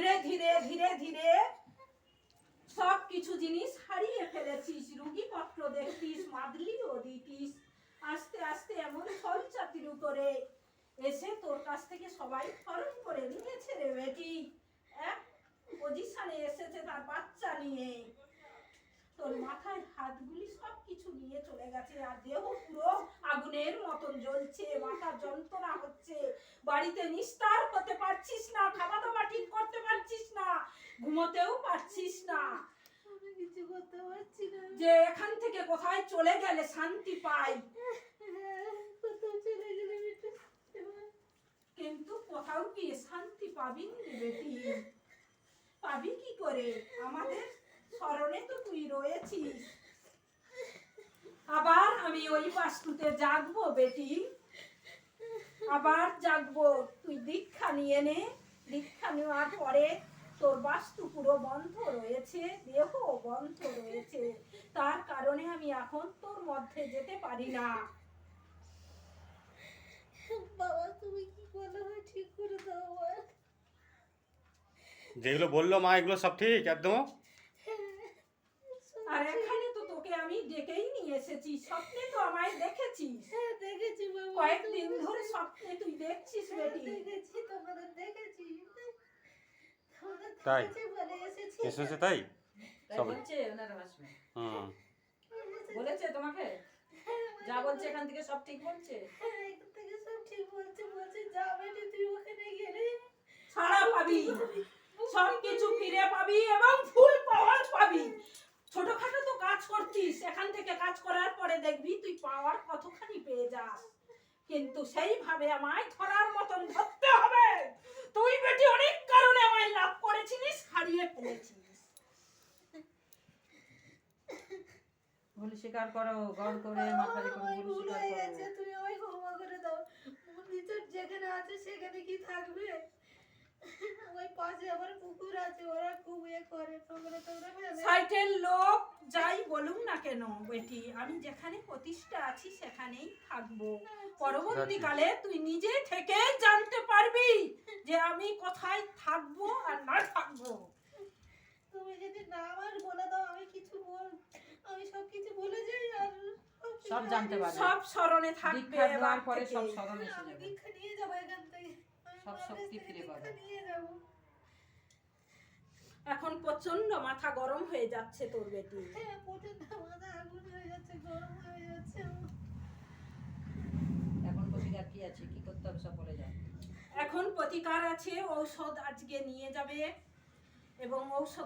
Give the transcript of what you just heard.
ধীরে ধীরে ধীরে ধীরে সব কিছু জিনিস হারিয়ে ফেলেছিস। রুগীপত্র দেখতিস, মাদলিও দিতিস, আস্তে আস্তে এমন ফল চাতুরু করে এসে তোর কাছ থেকে সবাই খরচ করে নিয়েছে রে বেটি। এক পজিশনে এসেছে তার বাচ্চা নিয়ে, তোর মাথায় হাতগুলি সব কিছু নিয়ে চলে গেছে, আর দেহ পুরো আগুনের মতন জ্বলছে, মাথা যন্ত্রণা হচ্ছে, বাড়িতে নিস্তার হতে পারছিস না, খাওয়া দাওয়া ঠিক করতে পারছিস না, ঘুমোতেও পারছিস না, কিছু করতে পারছি না। যে এখান থেকে কোথায় চলে গেলে শান্তি পাই। কোথাও চলে গেলে কিন্তু কোথাও কি শান্তি পাবি বেটি? পাবি কি করে? আমাদের স্মরণে তো তুই রয়েছিস। আবার আমি ওই বাস্তুতে জাগবো বেটি, আবার জাগবো। তুই দীক্ষা নিয়ে নে, দীক্ষা নেওয়ার পরে তোর বাস্তু পুরো বন্ধ রয়েছে, দেহ বন্ধ রয়েছে, তার কারণে আমি এখন তোর মধ্যে যেতে পারি না। বাবা তুমি কি বলো ঠিক করে দাও। যেগুলো বললো মা এগুলো সব ঠিক একদম? আর এখানে তো তোকে আমি ডেকেই নিয়ে এসেছি, স্বপ্নে তো আমায় দেখেছিস। হ্যাঁ দেখেছি বাবা, কয়েকদিন ধরে স্বপ্নে তুই দেখছিস বেটি। দেখেছি, তোমাদের দেখেছি, তাই বলে এসেছি। এসেছে তাই সব বলছে ওনারা আসবে। হুম বলেছে তোমাকে যা বলছে এখান থেকে সব ঠিক বলছে? হ্যাঁ এখান থেকে সব ঠিক বলছে, বলছে যা বেটি তুই ওখানে গেলে ছাড়া পাবি, সব কিছু ফিরে পাবি এবং ফুল পাওয়ার পাবি। ছোটখাটো তো কাজ করছিস, এখান থেকে কাজ করার পরে দেখবি তুই পাওয়ার কতখানি পেয়ে যাস, কিন্তু সেইভাবে আমায় ধরার মতন ধরতে হবে। তুই বেটি অনেক কারণে আমায় লাভ করেছিলিস, হারিয়ে ফেলেছিস। ভুল স্বীকার করো, গড় করে মাথায় করে ভুল ভুল স্বীকার হয়ে করো। গেছে, তুমি আমায় ক্ষমা করে দাও। নিজের যেখানে আছে সেখানে কি থাকবে? ওই পাশে আবার কুকুর আছে, ওরা খুব করে, তোমরা ফেলে। সাইটের লোক যাই বলুক না কেন বেটি, আমি যেখানে প্রতিষ্ঠা আছি সেখানেই থাকবো। পরবর্তীকালে তুই নিজে থেকে জানতে পারবি যে আমি কোথায় থাকবো আর না থাকবো। তুমি যদি না আমার বলে দাও, আমি সব কিছু ভুলে যাই আর সব জানতে পারবে, সব স্মরণে থাকবে। দীক্ষা এবার দেওয়ার পরে থেকে সব স্মরণ এসে আমি যাবে। দীক্ষা নিয়ে যাবো এখান থেকে, সব শক্তি ফিরে পাবে। নিয়ে যাবো। এখন প্রচন্ড মাথা গরম হয়ে যাচ্ছে তোর বেটি। হ্যাঁ প্রচন্ড মাথা আগুন হয়ে যাচ্ছে, গরম হয়ে যাচ্ছে। এখন প্রতিকার কি আছে, কি করতে হবে সব বলে যাও। এখন প্রতিকার আছে, ঔষধ আজকে নিয়ে যাবে এবং ঔষধ